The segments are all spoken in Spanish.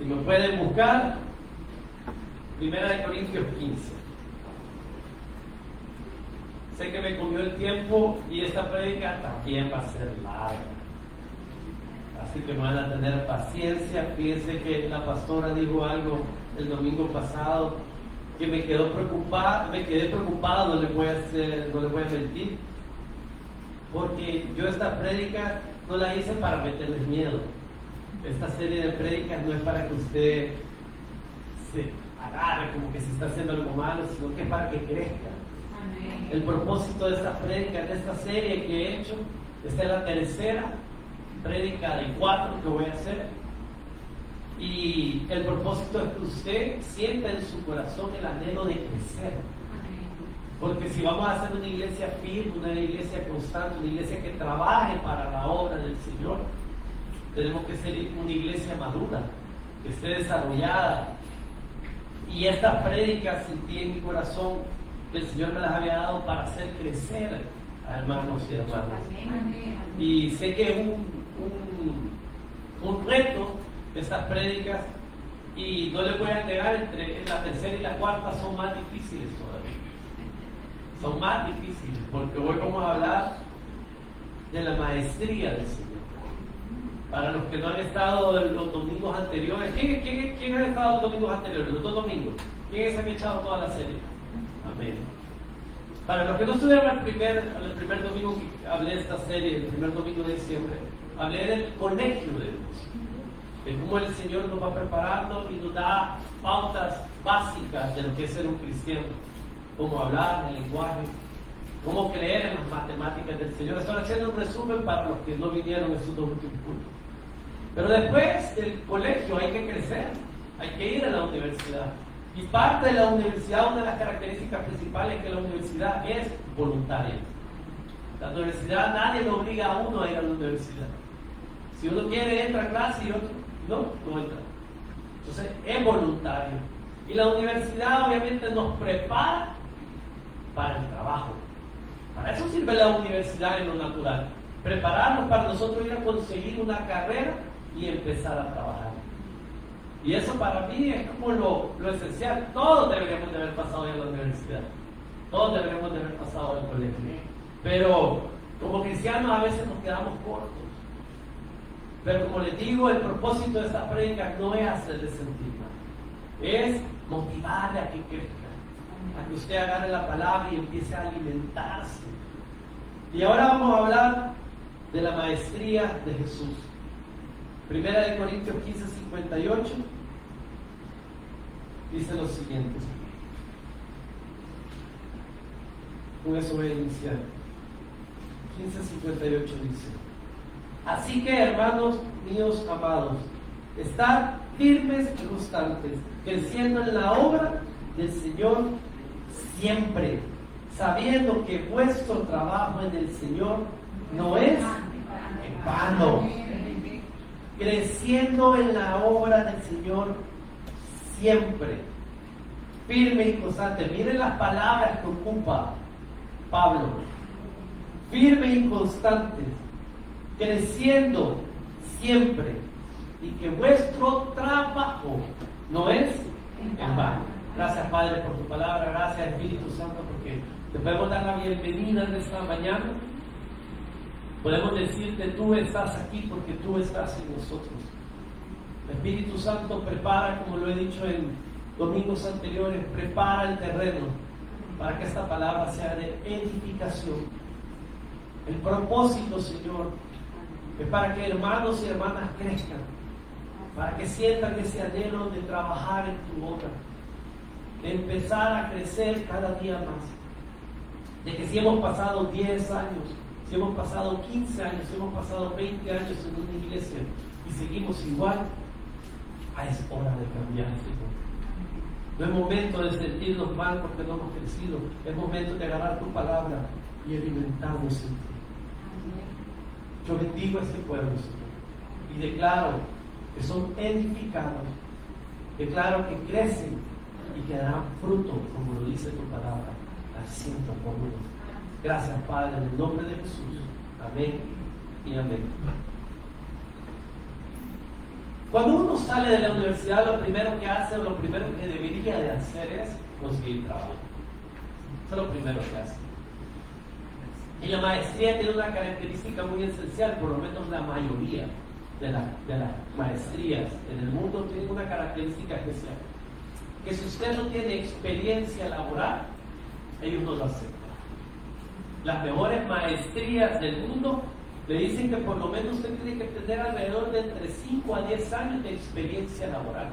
Si me pueden buscar, 1 Corintios 15. Sé que me comió el tiempo y esta prédica también va a ser larga. Así que me van a tener paciencia. Fíjense que la pastora dijo algo el domingo pasado que me quedé preocupado, no les voy a mentir, porque yo esta prédica no la hice para meterles miedo. Esta serie de prédicas no es para que usted se agarre como que se está haciendo algo malo, sino que es para que crezca. Amén. El propósito de esta prédica, de esta serie que he hecho, esta es la tercera prédica de 4 que voy a hacer. Y el propósito es que usted sienta en su corazón el anhelo de crecer. Porque si vamos a hacer una iglesia firme, una iglesia constante, una iglesia que trabaje para la obra del Señor, tenemos que ser una iglesia madura, que esté desarrollada. Y estas prédicas sentí en mi corazón que el Señor me las había dado para hacer crecer a hermanos y hermanas. Y sé que es un reto estas prédicas, y no les voy a negar, entre la tercera y la cuarta son más difíciles todavía. Son más difíciles, porque hoy vamos a hablar de la maestría del Señor. Para los que no han estado los domingos anteriores, ¿quién ha estado los domingos anteriores? Los 2 domingos. ¿Quiénes han echado toda la serie? Amén. Para los que no estuvieron el primer domingo que hablé de esta serie, el primer domingo de diciembre, hablé del colegio de Dios. De cómo el Señor nos va preparando y nos da pautas básicas de lo que es ser un cristiano. Cómo hablar, el lenguaje, cómo creer en las matemáticas del Señor. Estoy haciendo un resumen para los que no vinieron en estos 2 últimos cursos. Pero después del colegio hay que crecer, hay que ir a la universidad. Y parte de la universidad, una de las características principales es que la universidad es voluntaria. La universidad, nadie lo obliga a uno a ir a la universidad. Si uno quiere, entra a clase y otro no entra. Entonces, es voluntario. Y la universidad obviamente nos prepara para el trabajo. Para eso sirve la universidad en lo natural. Prepararnos para nosotros ir a conseguir una carrera y empezar a trabajar. Y eso para mí es como lo esencial. Todos deberíamos de haber pasado ya a la universidad. Todos deberíamos de haber pasado al colegio. Pero como cristianos a veces nos quedamos cortos. Pero como les digo, el propósito de esta prédica no es hacerle sentir mal. Es motivarle a que crezca. A que usted agarre la palabra y empiece a alimentarse. Y ahora vamos a hablar de la maestría de Jesús. 1 Corintios 15, 58 dice lo siguiente. Con eso voy a iniciar. 15:58 dice: así que, hermanos míos amados, estad firmes y constantes, creciendo en la obra del Señor siempre, sabiendo que vuestro trabajo en el Señor no es en vano. Creciendo en la obra del Señor siempre, firme y constante. Miren las palabras que ocupa Pablo: firme y constantes, creciendo siempre, y que vuestro trabajo no es en vano. Gracias, Padre, por tu palabra. Gracias, Espíritu Santo, porque te podemos dar la bienvenida en esta mañana. Podemos decirte: tú estás aquí porque tú estás en nosotros. El Espíritu Santo prepara, como lo he dicho en domingos anteriores, prepara el terreno para que esta palabra sea de edificación. El propósito, Señor, es para que hermanos y hermanas crezcan, para que sientan ese anhelo de trabajar en tu obra, de empezar a crecer cada día más. De que si hemos pasado 10 años, si hemos pasado 15 años, si hemos pasado 20 años en una iglesia y seguimos igual, es hora de cambiar, Señor. No es momento de sentirnos mal porque no hemos crecido, es momento de agarrar tu palabra y alimentarnos en ti. Yo bendigo a este pueblo, Señor, y declaro que son edificados, declaro que crecen y que darán fruto, como lo dice tu palabra, al 100 por uno. Gracias, Padre, en el nombre de Jesús. Amén y amén. Cuando uno sale de la universidad, lo primero que hace, o lo primero que debería de hacer es conseguir trabajo. Eso es lo primero que hace. Y la maestría tiene una característica muy esencial, por lo menos la mayoría de las maestrías en el mundo tienen una característica especial. Que si usted no tiene experiencia laboral, ellos no lo aceptan. Las mejores maestrías del mundo le dicen que por lo menos usted tiene que tener alrededor de entre 5 a 10 años de experiencia laboral.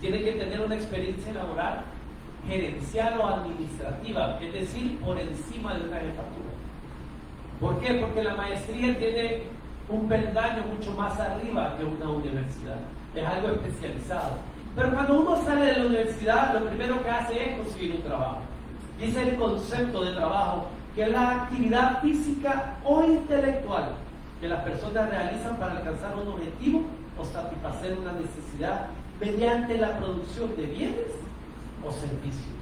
Tiene que tener una experiencia laboral gerencial o administrativa, es decir, por encima de una jefatura. ¿Por qué? Porque la maestría tiene un peldaño mucho más arriba que una universidad. Es algo especializado. Pero cuando uno sale de la universidad, lo primero que hace es conseguir un trabajo. Dice el concepto de trabajo, que es la actividad física o intelectual que las personas realizan para alcanzar un objetivo o satisfacer una necesidad mediante la producción de bienes o servicios.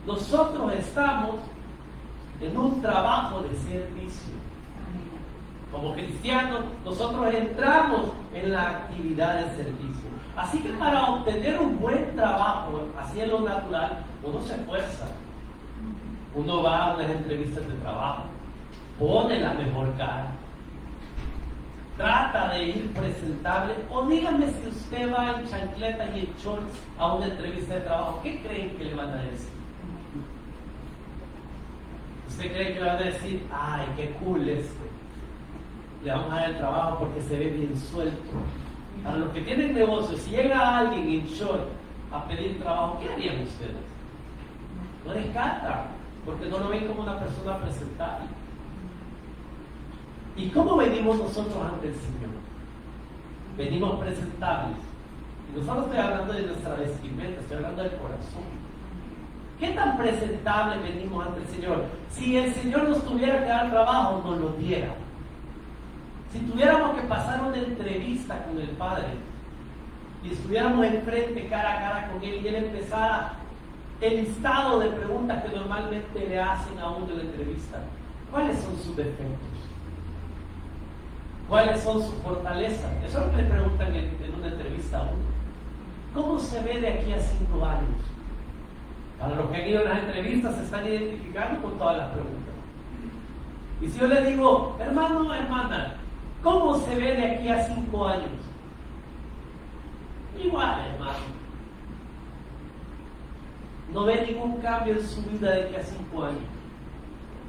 Nosotros estamos en un trabajo de servicio. Como cristianos, nosotros entramos en la actividad de servicio. Así que para obtener un buen trabajo, así en lo natural, uno se esfuerza. Uno va a unas entrevistas de trabajo, pone la mejor cara, trata de ir presentable, o dígame si usted va en chancleta y en shorts a una entrevista de trabajo, ¿qué creen que le van a decir? ¿Usted cree que le van a decir, ay, qué cool le vamos a dar el trabajo porque se ve bien suelto? Para los que tienen negocios, si llega alguien en short a pedir trabajo, ¿qué harían ustedes? No descartan, porque no lo ven como una persona presentable. ¿Y cómo venimos nosotros ante el Señor? Venimos presentables. Y no solo estoy hablando de nuestra vestimenta, estoy hablando del corazón. ¿Qué tan presentable venimos ante el Señor? Si el Señor nos tuviera que dar trabajo, nos lo diera. Si tuviéramos que pasar una entrevista con el Padre y estuviéramos enfrente cara a cara con Él y Él empezara el listado de preguntas que normalmente le hacen a uno en la entrevista, ¿cuáles son sus defectos? ¿Cuáles son sus fortalezas? Eso es lo que le preguntan en una entrevista a uno. ¿Cómo se ve de aquí a 5 años? Para los que han ido a las entrevistas se están identificando con todas las preguntas. Y si yo le digo, hermano, hermana, ¿cómo se ve de aquí a 5 años? Igual, hermano. No ve ningún cambio en su vida de aquí a 5 años.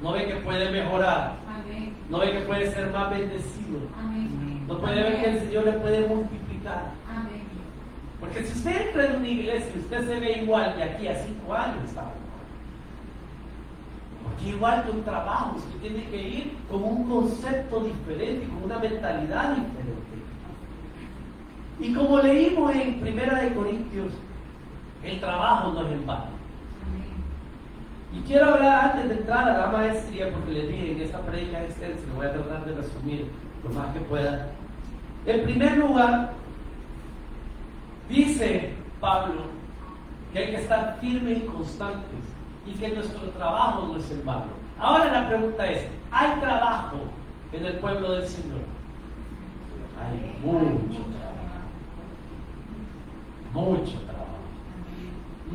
No ve que puede mejorar. Amén. No ve que puede ser más bendecido. Amén. No puede ver que el Señor le puede multiplicar. Amén. Porque si usted entra en una iglesia y usted se ve igual de aquí a 5 años, está mal. Porque igual que un trabajo, usted tiene que ir con un concepto diferente, con una mentalidad diferente. Y como leímos en 1 Corintios, el trabajo no es en vano. Y quiero hablar antes de entrar a la maestría, porque les dije en esta predica extensa, le voy a tratar de resumir lo más que pueda. En primer lugar, dice Pablo que hay que estar firmes y constantes y que nuestro trabajo no es en vano. Ahora la pregunta es, ¿hay trabajo en el pueblo del Señor? Hay mucho trabajo. Mucho trabajo.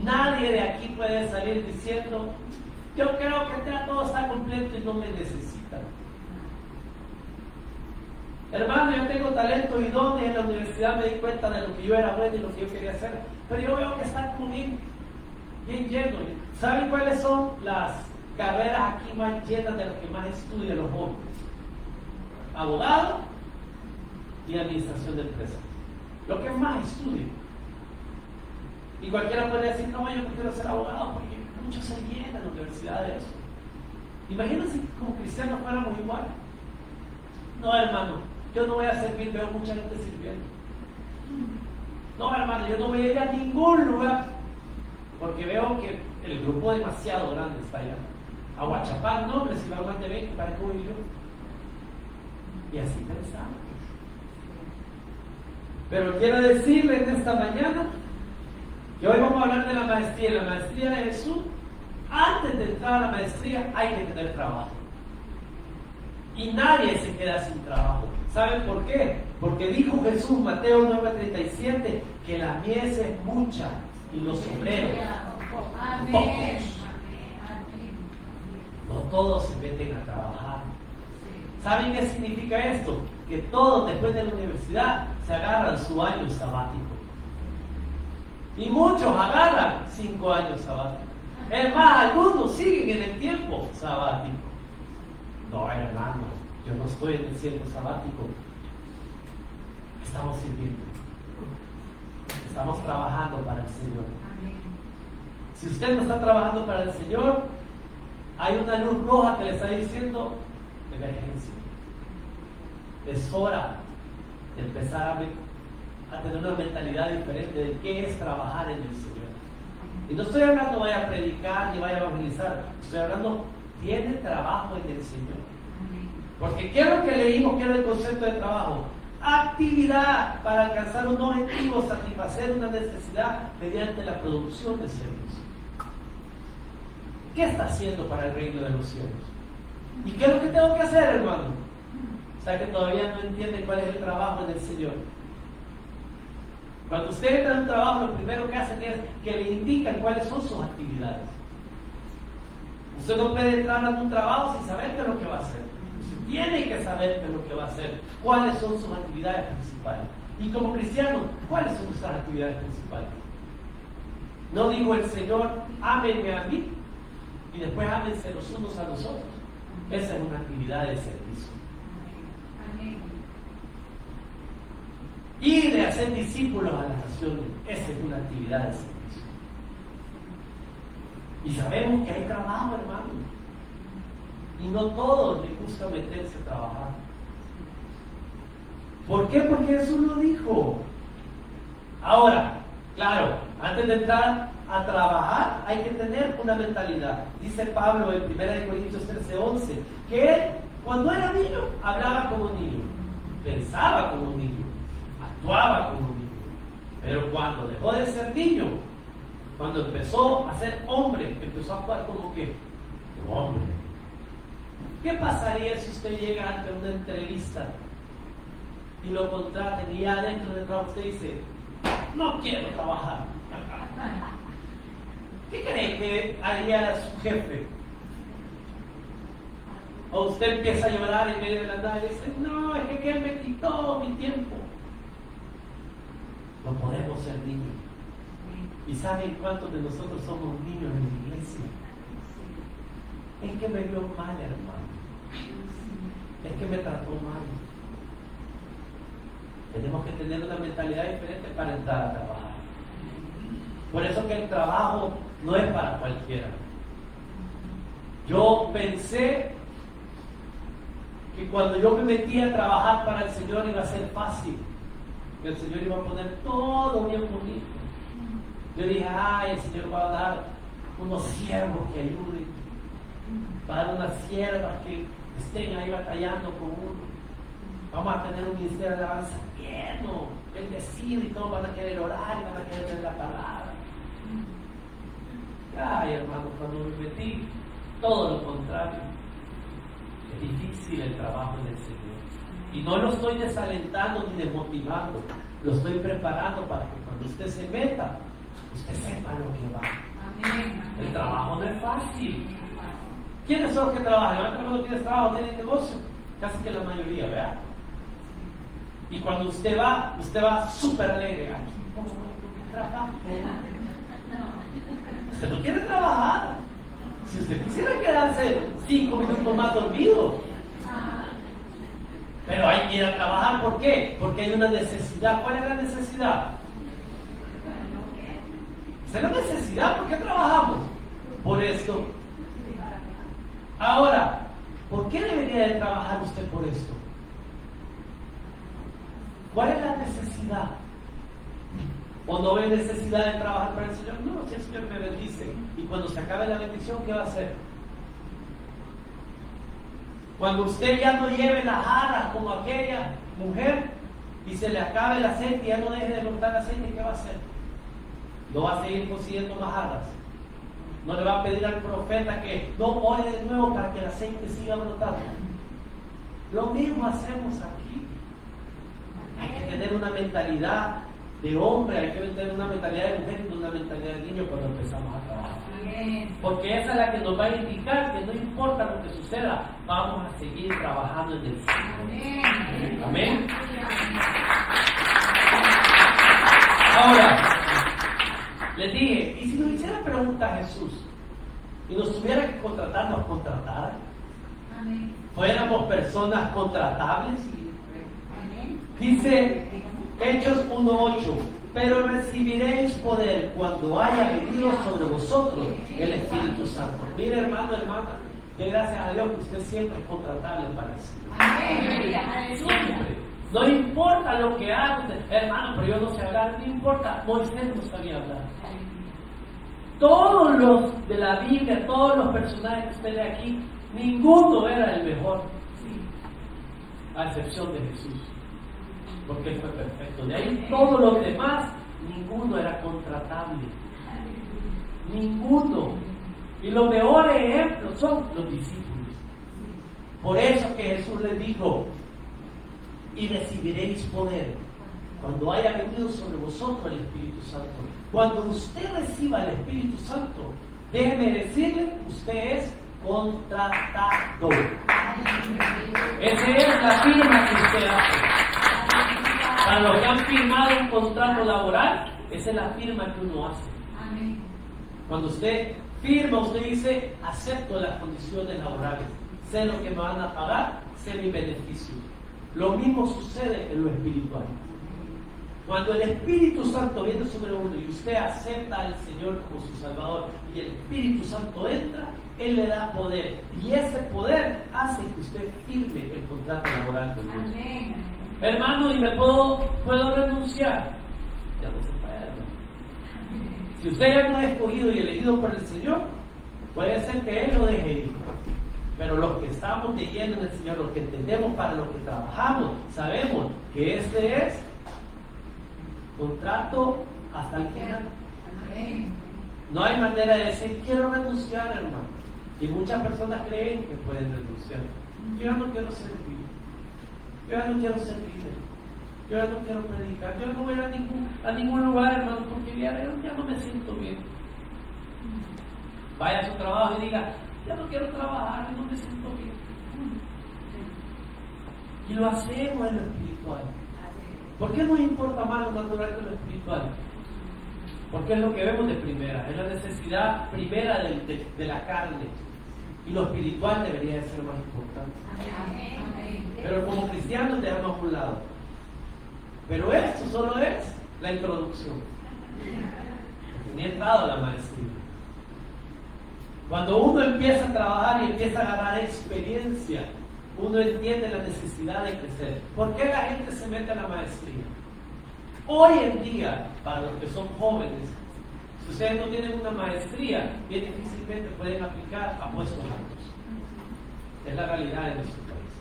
Nadie de aquí puede salir diciendo, yo creo que ya todo está completo y no me necesitan. Hermano, yo tengo talento y dones, en la universidad me di cuenta de lo que yo era bueno y lo que yo quería hacer, pero yo veo que están muy bien llenos. ¿Saben cuáles son las carreras aquí más llenas de los que más estudian los jóvenes? Abogado y administración de empresas. Lo que más estudian. Y cualquiera puede decir, no, yo no quiero ser abogado, porque muchos se llenan en la universidad de eso. Imagínense que como cristianos fuéramos igual. No, hermano, yo no voy a servir, veo mucha gente sirviendo. No, hermano, yo no voy a ir a ningún lugar, porque veo que el grupo demasiado grande está allá. A Huachapán, no, hombre, si va más de 20, ¿para qué voy yo? Y así pensamos. Pero quiero decirles en esta mañana que hoy vamos a hablar de la maestría. La maestría de Jesús, antes de entrar a la maestría hay que tener trabajo. Y nadie se queda sin trabajo. ¿Saben por qué? Porque dijo Jesús, Mateo 9:37, que la mies es mucha y los obreros pocos. No todos se meten a trabajar. ¿Saben qué significa esto? Que todos después de la universidad se agarran su año sabático. Y muchos agarran 5 años sabáticos. Es más, algunos siguen en el tiempo sabático. No, hermano, yo no estoy en el tiempo sabático. Estamos sirviendo. Estamos trabajando para el Señor. Si usted no está trabajando para el Señor, hay una luz roja que le está diciendo emergencia. Es hora de empezar a tener una mentalidad diferente de qué es trabajar en el Señor. Y no estoy hablando vaya a predicar ni vaya a evangelizar. Estoy hablando, tiene trabajo en el Señor. Porque ¿qué es lo que leímos? ¿Qué es el concepto de trabajo? Actividad para alcanzar un objetivo, satisfacer una necesidad mediante la producción de servicios. ¿Qué está haciendo para el reino de los cielos? ¿Y qué es lo que tengo que hacer, hermano? O sea que todavía no entiende cuál es el trabajo del Señor. Cuando usted entra en un trabajo, lo primero que hacen es que le indican cuáles son sus actividades. Usted no puede entrar a un trabajo sin saber qué es lo que va a hacer. Usted tiene que saber qué es lo que va a hacer, cuáles son sus actividades principales. Y como cristiano, ¿cuáles son nuestras actividades principales? No dijo el Señor, ámenme a mí y después ámense los unos a los otros. Esa es una actividad de servicio. Ir de hacer discípulos a las naciones, esa es una actividad de servicio. Y sabemos que hay trabajo, hermano. Y no todos les gusta meterse a trabajar. ¿Por qué? Porque Jesús lo dijo. Ahora, claro, antes de entrar a trabajar hay que tener una mentalidad. Dice Pablo en 1 Corintios 13:11 que él, cuando era niño, hablaba como niño, pensaba como niño, actuaba como niño. Pero cuando dejó de ser niño, cuando empezó a ser hombre, empezó a actuar como que hombre. ¿Qué pasaría si usted llega ante una entrevista y lo contraten y ya dentro del trabajo usted dice, no quiero trabajar? ¿Qué cree que haría su jefe? O usted empieza a llorar en medio de la nada y dice, no, es que él me quitó mi tiempo. No podemos ser niños. ¿Y saben cuántos de nosotros somos niños en la iglesia? Es que me vio mal, hermano. Es que me trató mal. Tenemos que tener una mentalidad diferente para entrar a trabajar. Por eso que el trabajo no es para cualquiera. Yo pensé que cuando yo me metía a trabajar para el Señor iba a ser fácil, que el Señor iba a poner todo bien bonito. Yo dije, ay, el Señor va a dar unos siervos que ayuden, va a dar unas siervas que estén ahí batallando con uno. Vamos a tener un ministerio de alabanza lleno, bendecido, y todos van a querer orar y van a querer ver la palabra. Ay, hermano, cuando me metí, todo lo contrario. Es difícil el trabajo del Señor. Y no lo estoy desalentando ni desmotivando, lo estoy preparando para que cuando usted se meta, usted sepa lo que va. Amén. El trabajo no es fácil. ¿Quiénes son los que trabajan? Levanten cuando tienes trabajo, tienes negocio. Casi que la mayoría, ¿verdad? Y cuando usted va súper alegre. Aquí, ¿cómo trabajo? Usted no quiere trabajar. Si usted quisiera quedarse 5 minutos más dormido. Pero hay que ir a trabajar, ¿por qué? Porque hay una necesidad. ¿Cuál es la necesidad? Esa es la necesidad. ¿Por qué trabajamos? Por esto. Ahora, ¿por qué debería de trabajar usted por esto? ¿Cuál es la necesidad? ¿O no ve necesidad de trabajar para el Señor? No, si el Señor me bendice. Y cuando se acabe la bendición, ¿qué va a hacer? Cuando usted ya no lleve las jarras como aquella mujer y se le acabe el aceite y ya no deje de cortar aceite, ¿qué va a hacer? No va a seguir consiguiendo más jarras. No le va a pedir al profeta que no ore de nuevo para que el aceite siga brotando. Lo mismo hacemos aquí. tener una mentalidad de hombre, hay que tener una mentalidad de mujer y una mentalidad de niño cuando empezamos a trabajar. Porque esa es la que nos va a indicar que no importa lo que suceda, vamos a seguir trabajando en el Señor. Amén. Ahora, les dije, ¿y si nos hiciera pregunta a Jesús y nos tuviera que contratar, nos contratara? ¿Fuéramos personas contratables? Dice Hechos 1:8, pero recibiréis poder cuando haya venido sobre vosotros el Espíritu Santo. Mire, hermano, hermana, que gracias a Dios que usted siempre es contratable para el Señor. Siempre. No importa lo que haga usted, hermano, pero yo no sé hablar, no importa, Moisés no sabía hablar. Todos los de la Biblia, todos los personajes que usted ve aquí, ninguno era el mejor, a excepción de Jesús, porque Él fue perfecto. De ahí todos los demás, ninguno era contratable, ninguno. Y los mejores ejemplos son los discípulos. Por eso que Jesús les dijo, y recibiréis poder cuando haya venido sobre vosotros el Espíritu Santo. Cuando usted reciba el Espíritu Santo, déjeme decirle, usted es contratado. Esa es la firma que usted hace. Para los que han firmado un contrato laboral, esa es la firma que uno hace. Cuando usted firma, usted dice, acepto las condiciones laborales, sé lo que me van a pagar, sé mi beneficio. Lo mismo sucede en lo espiritual. Cuando el Espíritu Santo viene sobre uno y usted acepta al Señor como su Salvador y el Espíritu Santo entra, Él le da poder. Y ese poder hace que usted firme el contrato laboral con Dios. Amén. Hermano, ¿y me puedo renunciar? Ya no se puede, hermano. Si usted ya no es escogido y elegido por el Señor, puede ser que Él lo deje ir. Pero los que estamos de lleno en el Señor, los que entendemos para lo que trabajamos, sabemos que este es contrato hasta el final. No hay manera de decir, quiero renunciar, hermano. Y muchas personas creen que pueden renunciar. Yo ya no quiero servir. Yo ya no quiero servir. Yo ya no quiero predicar. Yo no voy a ningún lugar, hermano, porque ya no me siento bien. Vaya a su trabajo y diga, ya no quiero trabajar, no me siento bien. Y lo hacemos en lo espiritual. ¿Por qué nos importa más lo natural que lo espiritual? Porque es lo que vemos de primera, es la necesidad primera de la carne. Y lo espiritual debería de ser más importante. Pero como cristianos dejamos a un lado. Pero esto solo es la introducción. Ni he entrado a la maestría. Cuando uno empieza a trabajar y empieza a ganar experiencia, uno entiende la necesidad de crecer. ¿Por qué la gente se mete a la maestría? Hoy en día, para los que son jóvenes, si ustedes no tienen una maestría, bien difícilmente pueden aplicar a puestos altos. Es la realidad de nuestro país.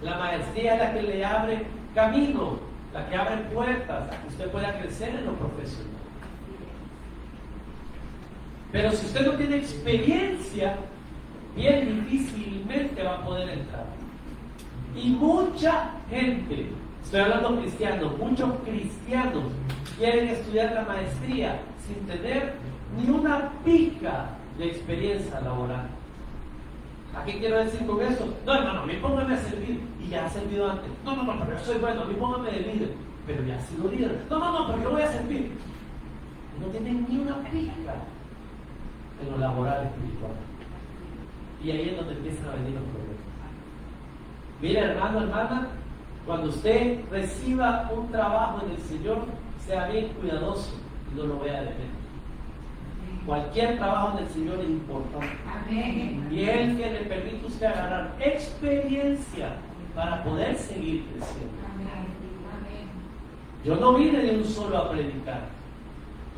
La maestría es la que le abre camino, la que abre puertas a que usted pueda crecer en lo profesional. Pero si usted no tiene experiencia, bien difícilmente va a poder entrar. Y mucha gente, estoy hablando cristianos, muchos cristianos quieren estudiar la maestría sin tener ni una pizca de experiencia laboral. ¿A qué quiero decir con eso? No, hermano, a mí póngame a servir y ya ha servido antes. No, pero yo soy bueno, a mí póngame de líder, pero ya ha sido líder. No, pero yo voy a servir. No tienen ni una pizca en lo laboral espiritual. Y ahí es donde empiezan a venir los problemas. Mira, hermano, hermana, cuando usted reciba un trabajo en el Señor, sea bien cuidadoso y no lo vea de menos. Cualquier trabajo en el Señor es importante. Amén. Y Él que le permite a usted agarrar experiencia para poder seguir creciendo. Amén. Yo no vine de un solo a predicar.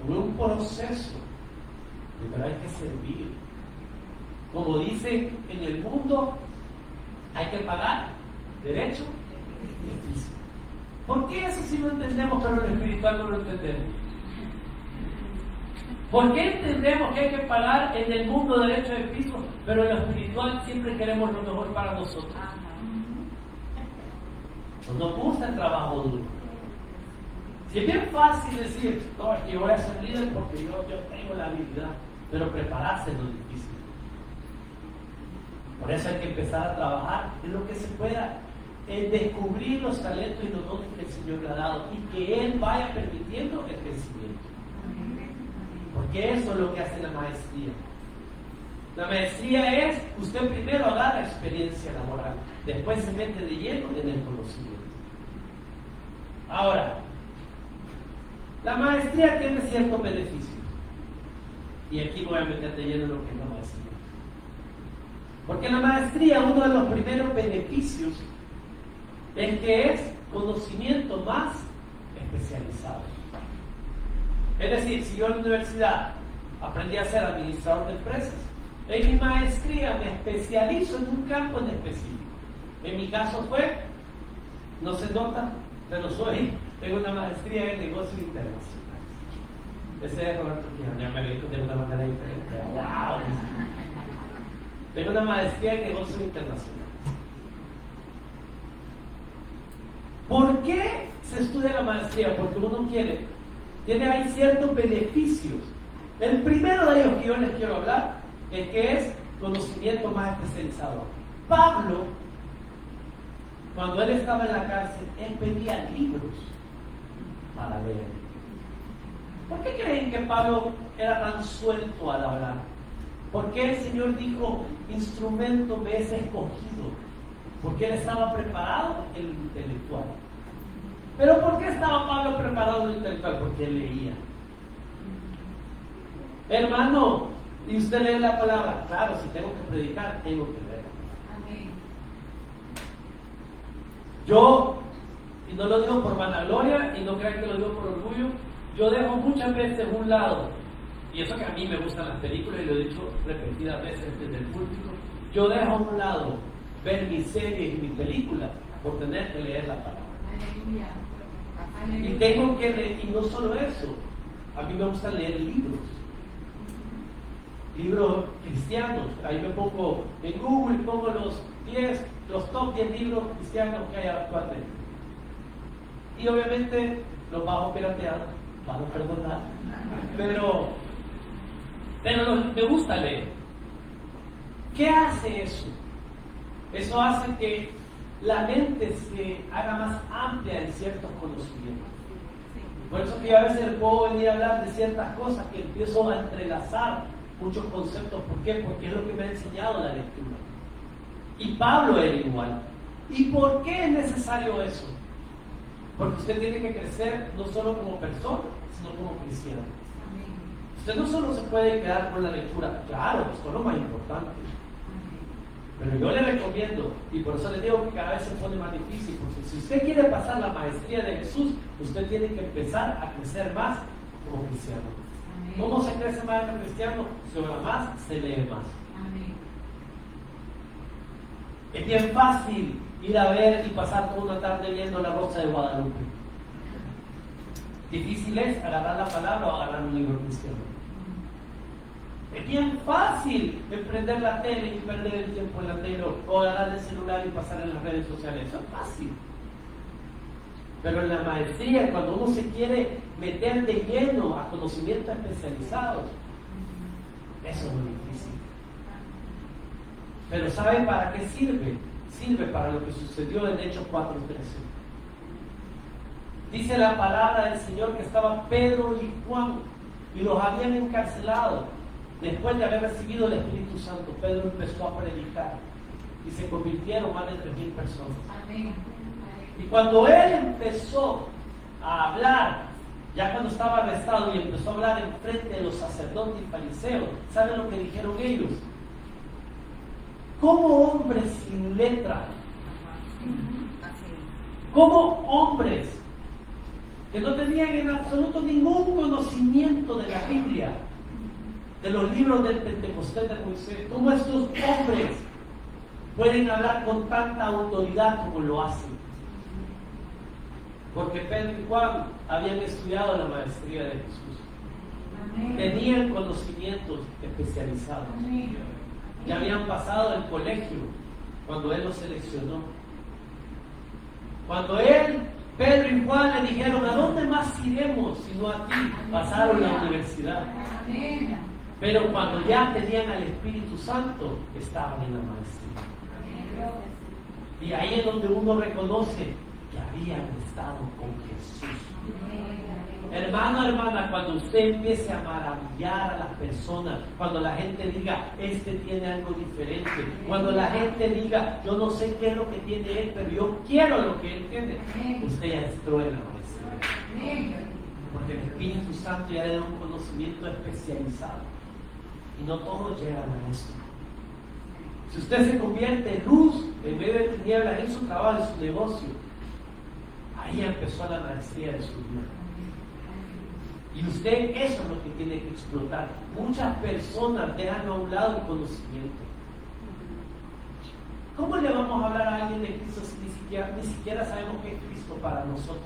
Tuve un proceso. Pero hay que servir. Como dice en el mundo, hay que pagar derecho y oficio. ¿Por qué eso sí lo entendemos, pero en lo espiritual no lo entendemos? ¿Por qué entendemos que hay que pagar en el mundo derecho de piso, pero en lo espiritual siempre queremos lo mejor para nosotros? Eso nos gusta el trabajo duro. Si es bien fácil decir, no, es que yo voy a ser líder porque yo tengo la habilidad, pero prepararse es lo difícil. Por eso hay que empezar a trabajar en lo que se pueda, en descubrir los talentos y los dones que el Señor le ha dado y que Él vaya permitiendo el crecimiento. Porque eso es lo que hace la maestría. La maestría es, usted primero agarra experiencia laboral, después se mete de lleno en el conocimiento. Ahora, la maestría tiene ciertos beneficios. Y aquí voy a meter de lleno en lo que es la maestría. Porque en la maestría uno de los primeros beneficios es que es conocimiento más especializado. Es decir, si yo en la universidad aprendí a ser administrador de empresas, en mi maestría me especializo en un campo en específico. En mi caso fue, no se nota, pero tengo una maestría en negocios internacionales. Ese es Roberto Quijano, ya me lo dijo de una manera diferente. ¡Wow! Tengo una maestría en negocios internacionales. ¿Por qué se estudia la maestría? Porque uno tiene ahí ciertos beneficios. El primero de ellos que yo les quiero hablar es que es conocimiento más especializado. Pablo, cuando él estaba en la cárcel, él pedía libros para leer. ¿Por qué creen que Pablo era tan suelto al hablar? ¿Por qué el Señor dijo, instrumento me es escogido? Porque él estaba preparado en lo intelectual. ¿Pero por qué estaba Pablo preparado en lo intelectual? Porque él leía. Hermano, y usted lee la palabra. Claro, si tengo que predicar, tengo que leer. Amén. Yo, y no lo digo por vanagloria, y no crean que lo digo por orgullo, yo dejo muchas veces un lado, y eso que a mí me gustan las películas, y lo he dicho repetidas veces desde el púlpito, yo dejo a un lado ver mis series y mis películas por tener que leer la palabra. Y tengo que leer, y no solo eso, a mí me gusta leer libros cristianos. Ahí me pongo en Google, pongo los top 10 libros cristianos que hay actualmente. Y obviamente los bajo pirateados, van a perdonar, pero me gusta leer. ¿Qué hace eso? Eso hace que la mente se haga más amplia en ciertos conocimientos. Por eso que yo a veces puedo venir a hablar de ciertas cosas que empiezo a entrelazar muchos conceptos. ¿Por qué? Porque es lo que me ha enseñado la lectura. Y Pablo era igual. ¿Y por qué es necesario eso? Porque usted tiene que crecer no solo como persona, sino como cristiano. Usted no solo se puede quedar con la lectura, claro, esto es lo más importante. Pero yo le recomiendo, y por eso le digo que cada vez se pone más difícil, porque si usted quiere pasar la maestría de Jesús, usted tiene que empezar a crecer más como cristiano. Amén. ¿Cómo se crece más como cristiano? Se ora más, se lee más. Amén. Es bien fácil ir a ver y pasar toda una tarde viendo La Rosa de Guadalupe. Difícil es agarrar la palabra o agarrar un libro cristiano. Es bien fácil prender la tele y perder el tiempo en la tele o agarrar el celular y pasar en las redes sociales. Eso es fácil. Pero en la maestría, cuando uno se quiere meter de lleno a conocimientos especializados, eso es muy difícil. Pero ¿sabe para qué sirve? Sirve para lo que sucedió en Hechos 4:13. Dice la palabra del Señor que estaban Pedro y Juan y los habían encarcelado. Después de haber recibido el Espíritu Santo, Pedro empezó a predicar y se convirtieron más de 3,000 personas. Amén. Y cuando él empezó a hablar, ya cuando estaba arrestado y empezó a hablar en frente de los sacerdotes y fariseos, ¿saben lo que dijeron ellos? Como hombres sin letra, como hombres que no tenían en absoluto ningún conocimiento de la Biblia, de los libros del Pentecostés de Moisés, cómo estos hombres pueden hablar con tanta autoridad como lo hacen. Porque Pedro y Juan habían estudiado la maestría de Jesús. Amén. Tenían conocimientos especializados. Amén. Ya habían pasado el colegio cuando Él los seleccionó. Cuando él, Pedro y Juan le dijeron, ¿a dónde más iremos sino a ti? Pasaron la universidad. Pero cuando ya tenían al Espíritu Santo, estaban en la maestría. Y ahí es donde uno reconoce que habían estado con Jesús. Hermano, hermana, cuando usted empiece a maravillar a las personas, cuando la gente diga, este tiene algo diferente, cuando la gente diga, yo no sé qué es lo que tiene él, pero yo quiero lo que él tiene, usted ya entró en la maestría. Porque el Espíritu Santo ya le da un conocimiento especializado. Y no todos llegan a eso. Si usted se convierte en luz en medio de tinieblas en su trabajo, en su negocio, ahí empezó la maestría de su vida. Y usted, eso es lo que tiene que explotar. Muchas personas dejan a un lado el conocimiento. ¿Cómo le vamos a hablar a alguien de Cristo si ni siquiera sabemos qué es Cristo para nosotros?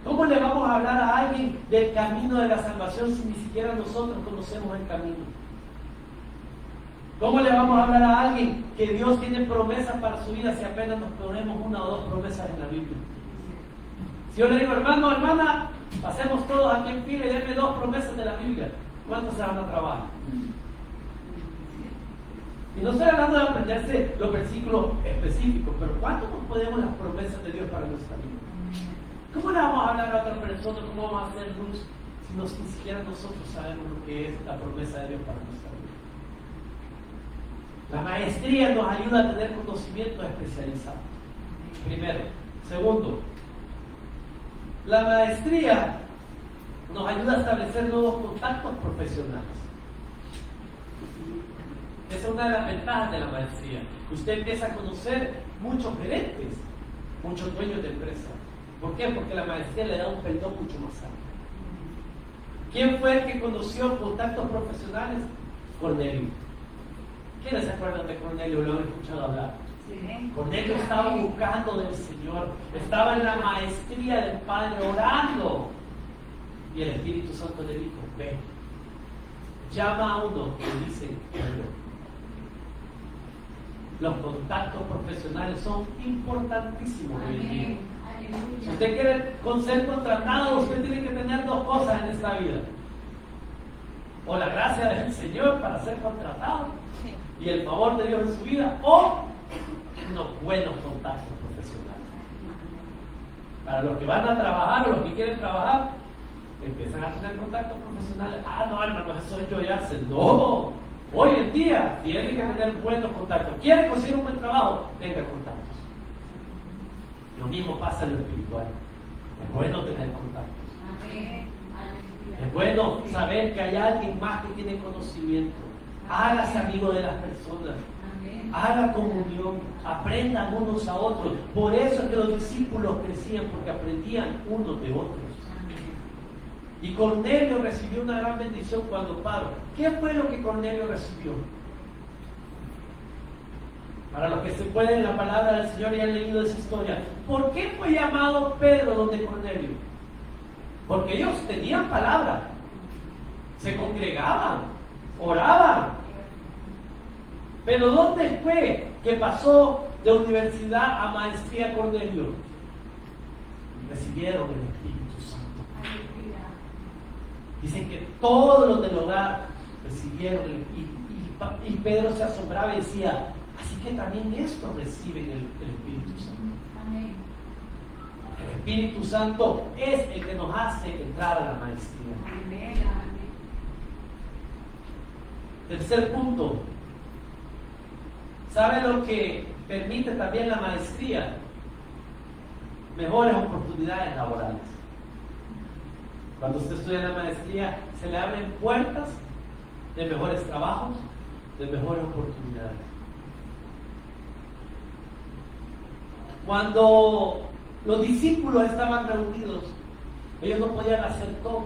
¿Cómo le vamos a hablar a alguien del camino de la salvación si ni siquiera nosotros conocemos el camino? ¿Cómo le vamos a hablar a alguien que Dios tiene promesas para su vida si apenas nos ponemos una o dos promesas en la Biblia? Si yo le digo, hermano, hermana, pasemos todos aquí en fila y denme dos promesas de la Biblia, ¿cuántos se van a trabajar? Y no estoy hablando de aprenderse los versículos específicos, pero ¿cuánto nos podemos las promesas de Dios para nuestra vida? ¿Cómo le vamos a hablar a otra persona? ¿Cómo vamos a hacer luz si ni siquiera nosotros sabemos lo que es la promesa de Dios para nuestra vida? La maestría nos ayuda a tener conocimiento especializado. Primero. Segundo, la maestría nos ayuda a establecer nuevos contactos profesionales. Esa es una de las ventajas de la maestría. Usted empieza a conocer muchos gerentes, muchos dueños de empresas. ¿Por qué? Porque la maestría le da un perdón mucho más amplio. ¿Quién fue el que conoció contactos profesionales? Cornelio. ¿Quiénes se acuerdan de Cornelio? Lo han escuchado hablar. Sí. Cornelio estaba buscando del Señor, estaba en la maestría del Padre orando. Y el Espíritu Santo le dijo, ven, llama a uno que dice, los contactos profesionales son importantísimos hoy en día. Si usted quiere ser contratado, usted tiene que tener dos cosas en esta vida: o la gracia del Señor para ser contratado y el favor de Dios en su vida, o unos buenos contactos profesionales. Para los que van a trabajar o los que quieren trabajar, empiezan a tener contactos profesionales. No, hermano, eso yo ya sé. No, hoy en día tienen que tener buenos contactos. ¿Quieren conseguir un buen trabajo? Tenga contactos. Lo mismo pasa en lo espiritual. Es bueno tener contactos. Es bueno saber que hay alguien más que tiene conocimiento. Hágase amigo de las personas. Haga comunión. Aprendan unos a otros. Por eso es que los discípulos crecían, porque aprendían unos de otros. Y Cornelio recibió una gran bendición cuando Pablo. ¿Qué fue lo que Cornelio recibió? Para los que se pueden la palabra del Señor y han leído esa historia. ¿Por qué fue llamado Pedro donde Cornelio? Porque ellos tenían palabra, se congregaban, oraban. Pero ¿dónde fue que pasó de universidad a maestría Cornelio? Recibieron el Espíritu Santo. Dicen que todos los del hogar recibieron y Pedro se asombraba y decía, así que también estos reciben el Espíritu Santo. Amén. El Espíritu Santo es el que nos hace entrar a la maestría. Amén. Tercer punto. ¿Sabe lo que permite también la maestría? Mejores oportunidades laborales. Cuando usted estudia la maestría, se le abren puertas de mejores trabajos, de mejores oportunidades. Cuando los discípulos estaban reunidos, ellos no podían hacer todo.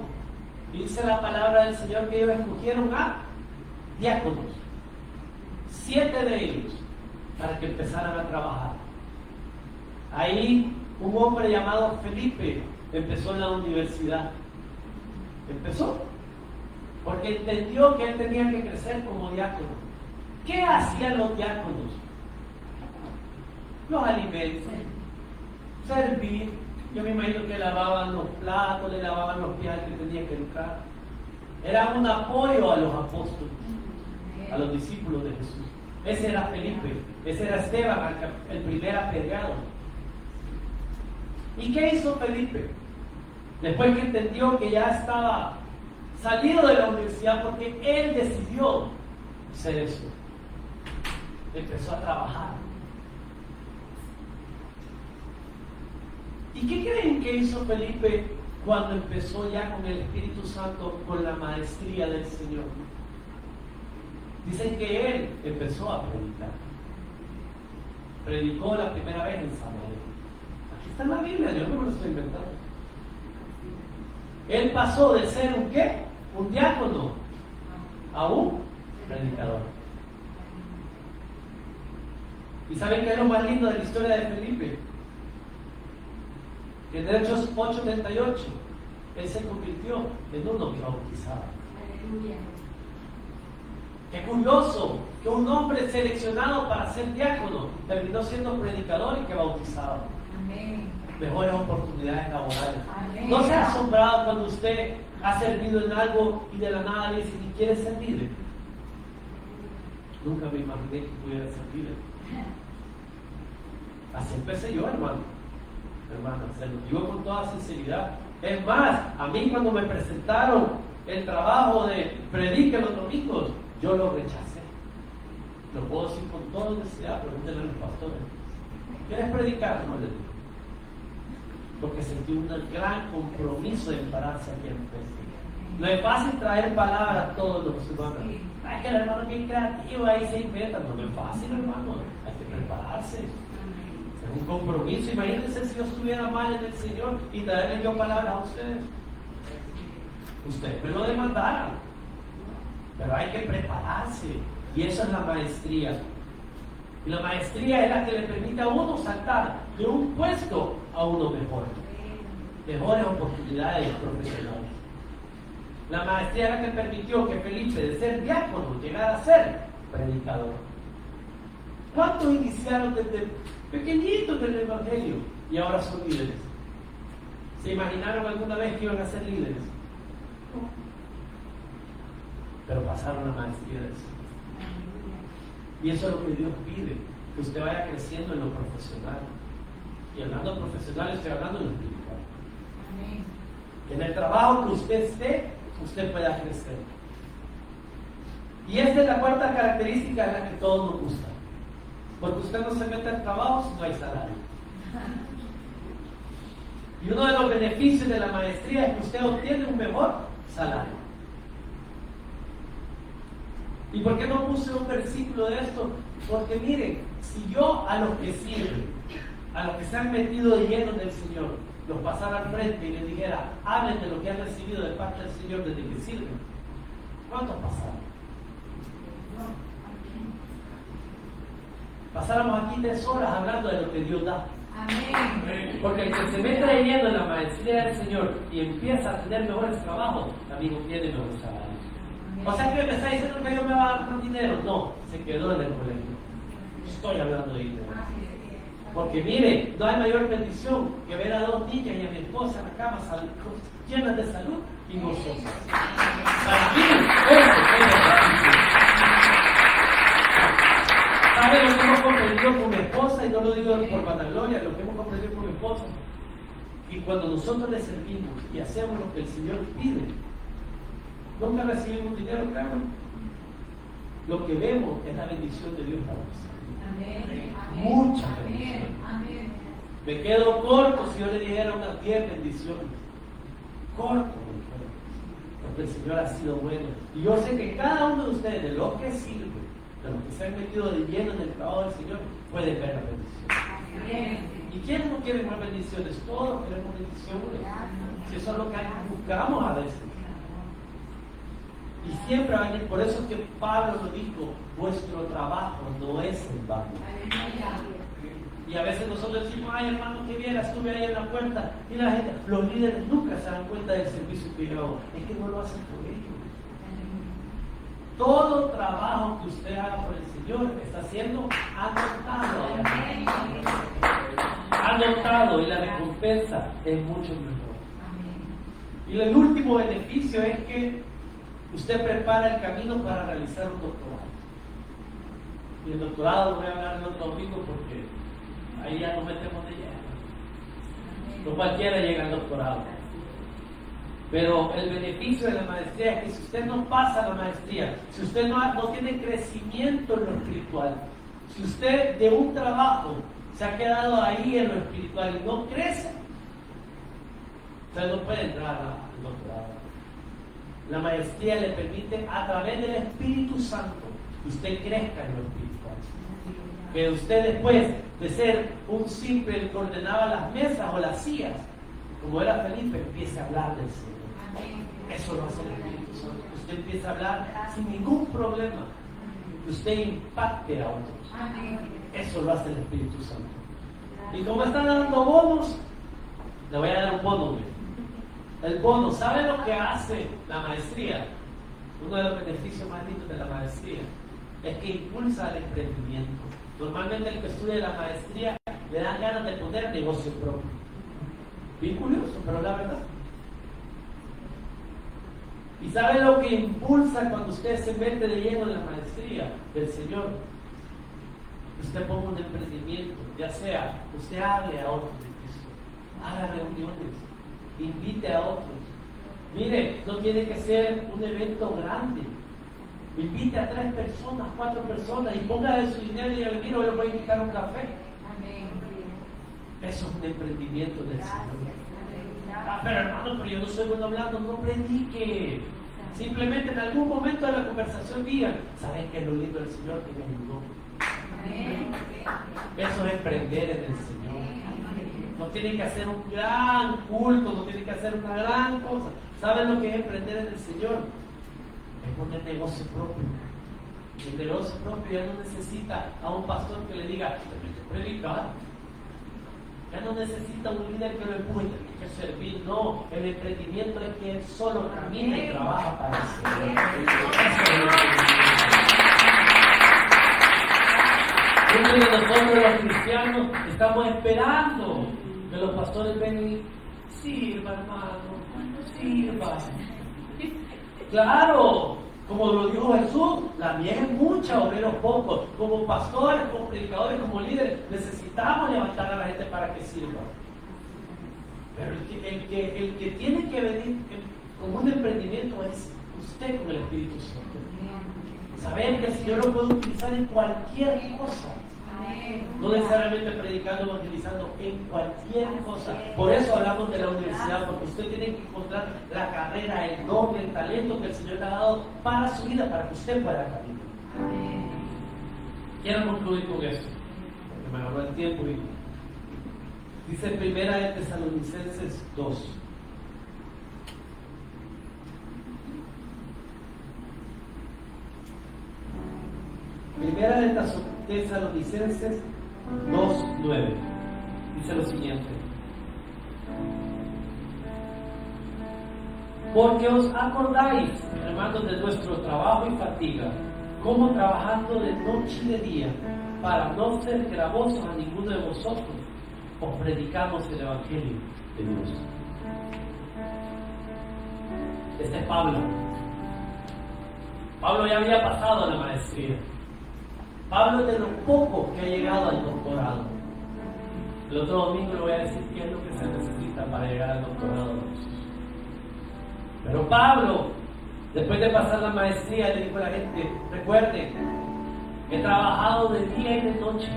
Y dice la palabra del Señor que ellos escogieron a diáconos, 7 de ellos, para que empezaran a trabajar. Ahí un hombre llamado Felipe empezó en la universidad. Empezó porque entendió que él tenía que crecer como diácono. ¿Qué hacían los diáconos? los alimentos, servir. Yo me imagino que lavaban los platos, le lavaban los pies al que tenía que entrar. Era un apoyo a los apóstoles, a los discípulos de Jesús. Ese era Felipe, ese era Esteban, el primer apedreado. ¿Y qué hizo Felipe? Después que entendió que ya estaba salido de la universidad, porque él decidió hacer eso, empezó a trabajar. ¿Y qué creen que hizo Felipe cuando empezó ya con el Espíritu Santo, con la maestría del Señor? Dicen que él empezó a predicar. Predicó la primera vez en Samaria. Aquí está en la Biblia, yo no me lo estoy inventando. Él pasó de ser un ¿qué? Un diácono a un predicador. ¿Y saben qué es lo más lindo de la historia de Felipe? Que en Hechos 8:38 él se convirtió en uno que bautizaba. Aleluya. Qué curioso que un hombre seleccionado para ser diácono terminó siendo predicador y que bautizaba. Amén. Mejores oportunidades laborales. Amén. ¿No se ha asombrado cuando usted ha servido en algo y de la nada le dice que quiere ser líder? Nunca me imaginé que pudiera ser líder. Así empecé yo, hermano, se lo digo con toda sinceridad. Es más, a mí cuando me presentaron el trabajo de predique los domingos, yo lo rechacé. Lo puedo decir con toda honestidad, pregúntenle a los pastores. ¿Quieres predicar? No le digo. Porque sentí un gran compromiso de pararse aquí en el texto. No es fácil traer palabras todos los semanas. Ay, que el hermano es bien creativo, ahí se inventa. No es fácil, hermano. Hay que prepararse. Es un compromiso. Imagínense si yo estuviera mal en el Señor y traerle yo palabras a ustedes. Ustedes me lo demandaran. Pero hay que prepararse. Y eso es la maestría. Y la maestría es la que le permite a uno saltar de un puesto a uno mejor. Mejores oportunidades profesionales. La maestría es la que permitió que Felipe, de ser diácono, llegara a ser predicador. ¿Cuántos iniciaron desde pequeñitos del Evangelio y ahora son líderes? ¿Se imaginaron alguna vez que iban a ser líderes? No. Pero pasaron la maestría del Señor. Y eso es lo que Dios pide, que usted vaya creciendo en lo profesional. Y hablando profesional, estoy hablando en lo espiritual. Amén. Que en el trabajo que usted esté, usted pueda crecer. Y esta es la cuarta característica de la que todos nos gusta. Porque usted no se mete en trabajo si no hay salario. Y uno de los beneficios de la maestría es que usted obtiene un mejor salario. ¿Y por qué no puse un versículo de esto? Porque miren, si yo a los que sirven, a los que se han metido de lleno del Señor, los pasara al frente y les dijera, hablen de lo que han recibido de parte del Señor desde que sirven, ¿cuántos pasaron? Pasáramos aquí 3 horas hablando de lo que Dios da. Amén. Porque el que se mete de lleno en la maestría del Señor y empieza a tener mejores trabajos, también obtiene mejores salarios. O sea que me está diciendo que Dios me va a dar más dinero. No, se quedó en el colegio. Estoy hablando de dinero. Porque mire, no hay mayor bendición que ver a 2 niñas y a mi esposa en la cama llenas de salud y gozosas. Para mí, eso es bendición. ¿Sabe lo que hemos comprendido con mi esposa? Y no lo digo por vanagloria, lo que hemos comprendido con mi esposa. Y cuando nosotros le servimos y hacemos lo que el Señor pide, nunca recibimos dinero, claro. Lo que vemos es la bendición de Dios para nosotros. Amén. Mucha bendición. Amén. Me quedo corto si yo le dijera unas 10 bendiciones. Corto, porque el Señor ha sido bueno. Y yo sé que cada uno de ustedes, de los que sirven, de los que se han metido de lleno en el trabajo del Señor, pueden ver la bendición. Amén. ¿Y quiénes no quieren más bendiciones? Todos queremos bendiciones. Si eso es lo que buscamos a veces. Y siempre va a venir, por eso es que Pablo lo dijo, vuestro trabajo no es en vano. Y a veces nosotros decimos, ay hermano, que bien, estuve ahí en la puerta. Y la gente, los líderes nunca se dan cuenta del servicio que yo hago. Es que no lo hacen por ellos. Todo trabajo que usted haga por el Señor está siendo anotado. notado y la recompensa es mucho mejor. Y el último beneficio es que usted prepara el camino para realizar un doctorado. Y el doctorado lo voy a hablar el otro domingo porque ahí ya nos metemos de lleno. No cualquiera llega al doctorado. Pero el beneficio de la maestría es que si usted no pasa la maestría, si usted no tiene crecimiento en lo espiritual, si usted de un trabajo se ha quedado ahí en lo espiritual y no crece, usted no puede entrar al doctorado. La maestría le permite, a través del Espíritu Santo, que usted crezca en lo espiritual. Que usted, después de ser un simple que ordenaba las mesas o las sillas, como era Felipe, empiece a hablar del Señor. Eso lo hace el Espíritu Santo. Usted empieza a hablar sin ningún problema. Que usted impacte a otros. Eso lo hace el Espíritu Santo. Y como están dando bonos, le voy a dar un bono. El bono, ¿sabe lo que hace la maestría? Uno de los beneficios más lindos de la maestría es que impulsa el emprendimiento. Normalmente el que estudia la maestría le dan ganas de poner negocio propio. Bien curioso, pero la verdad. ¿Y sabe lo que impulsa cuando usted se mete de lleno en la maestría del Señor? Usted ponga un emprendimiento, ya sea, usted hable a otros de Cristo, haga reuniones, invite a otros. Mire, no tiene que ser un evento grande. Invite a 3 personas, 4 personas y ponga de su dinero y diga, mira, yo voy a invitar a un café. Eso es un emprendimiento del Señor. Pero hermano, pero yo no soy bueno hablando, no predique. Simplemente en algún momento de la conversación digan, ¿sabes qué es lo lindo del Señor que me ayudó? Eso es emprender en el Señor. No tienen que hacer un gran culto, no tienen que hacer una gran cosa. ¿Saben lo que es emprender en el Señor? Es poner negocio propio. El negocio propio ya no necesita a un pastor que le diga, predicar. Ya no necesita un líder que lo empuje, tiene que servir. No, el emprendimiento es que él solo camina y trabaja para el Señor. Muchos de nosotros los cristianos estamos esperando que los pastores vengan y sirva, hermano, sirva. Claro, como lo dijo Jesús, la mies es mucha, obreros pocos. Como pastores, como predicadores, como líderes, necesitamos levantar a la gente para que sirva. Pero el que tiene que venir con un emprendimiento es usted con el Espíritu Santo. Saber que el Señor lo puede utilizar en cualquier cosa. No necesariamente predicando, evangelizando, en cualquier cosa. Por eso hablamos de la universidad, porque usted tiene que encontrar la carrera, el don, el talento que el Señor le ha dado para su vida, para que usted pueda caminar. Quiero concluir con esto, porque me agarró el tiempo. Dice Primera de Tesalonicenses 2. Primera de Tesalonicenses 2:9 dice lo siguiente: porque os acordáis, hermanos, de nuestro trabajo y fatiga, como trabajando de noche y de día, para no ser gravosos a ninguno de vosotros, os predicamos el Evangelio de Dios. Este es Pablo. Pablo ya había pasado la maestría. Pablo es de los pocos que ha llegado al doctorado. El otro domingo le voy a decir qué es lo que se necesita para llegar al doctorado. Pero Pablo, después de pasar la maestría, le dijo a la gente, recuerden, he trabajado de día y de noche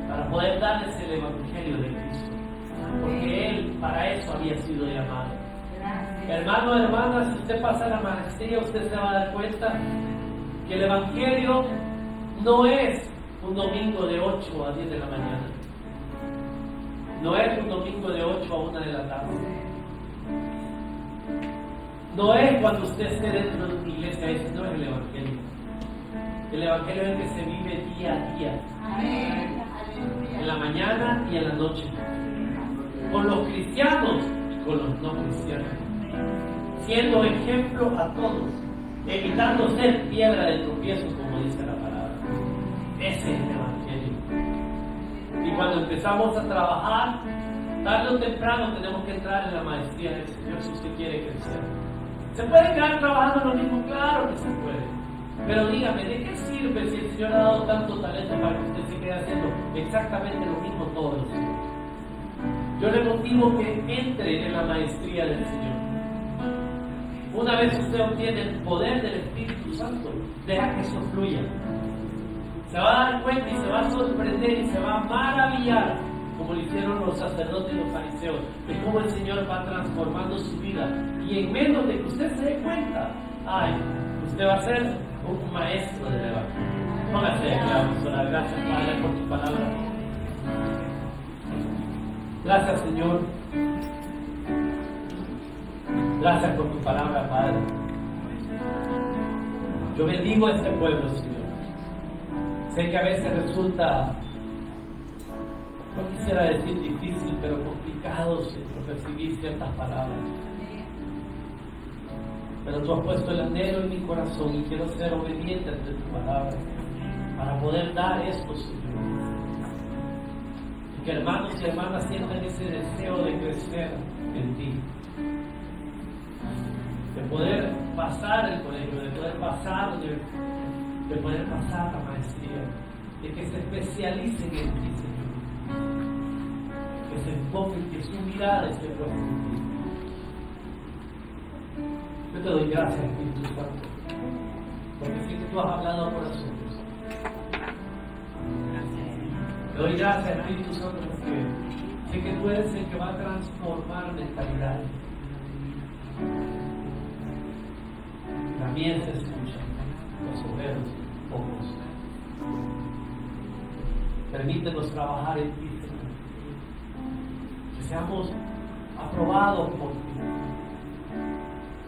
para poder darles el Evangelio de Cristo. Porque Él para eso había sido llamado. Hermano, hermana, si usted pasa la maestría, usted se va a dar cuenta que el Evangelio no es un domingo de 8 a 10 de la mañana. No es un domingo de 8 a 1 de la tarde. No es cuando usted esté dentro de una iglesia, ese no es el Evangelio. El Evangelio es el que se vive día a día. En la mañana y en la noche. Con los cristianos y con los no cristianos. Siendo ejemplo a todos. Evitando ser piedra de tropiezo, como dice la palabra. Ese es el Evangelio. Y cuando empezamos a trabajar, tarde o temprano tenemos que entrar en la maestría del Señor si usted quiere crecer. ¿Se puede quedar trabajando lo mismo? Claro que se puede. Pero dígame, ¿de qué sirve si el Señor le ha dado tanto talento para que usted se quede haciendo exactamente lo mismo todos los días? Yo le motivo que entre en la maestría del Señor. Una vez usted obtiene el poder del Espíritu Santo, deja que eso fluya. Se va a dar cuenta y se va a sorprender y se va a maravillar, como lo hicieron los sacerdotes y los fariseos, de cómo el Señor va transformando su vida. Y en menos de que usted se dé cuenta, usted va a ser un maestro del Evangelio. Póngase de aplauso. Gracias, Padre, por tu palabra. Gracias, Señor. Gracias por tu palabra, Padre. Yo bendigo a este pueblo, Señor. Sé que a veces resulta, no quisiera decir difícil, pero complicado, Señor, recibir ciertas palabras. Pero tú has puesto el anhelo en mi corazón y quiero ser obediente ante tu palabra para poder dar esto, Señor. Y que hermanos y hermanas sientan ese deseo de crecer en ti, de poder pasar el colegio, de poder pasar de poder pasar la maestría, de que se especialicen en ti, Señor, que se enfoquen, que su mirada esté puesta en ti. Yo te doy gracias, Espíritu Santo, porque sé que tú has hablado a corazones. Te doy gracias, Espíritu Santo, porque sé que tú eres el que va a transformar mentalidades. También se escuchan los obreros pocos. Permítenos trabajar en ti, Señor. Que seamos aprobados por ti.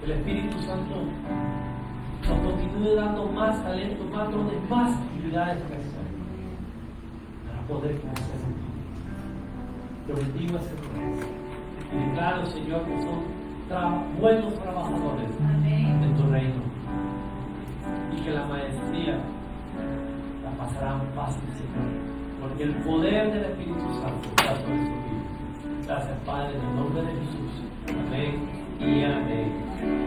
El Espíritu Santo nos continúe dando más talento, más dones, más actividades que hacer para poder crecer en ti. Te bendigo, Señor. Y declaro, Señor, que son buenos trabajadores en tu reino. Y que la maestría la pasarán fácil, Señor, porque el poder del Espíritu Santo está sobre su vida. Gracias, Padre, en el nombre de Jesús. Amén y amén.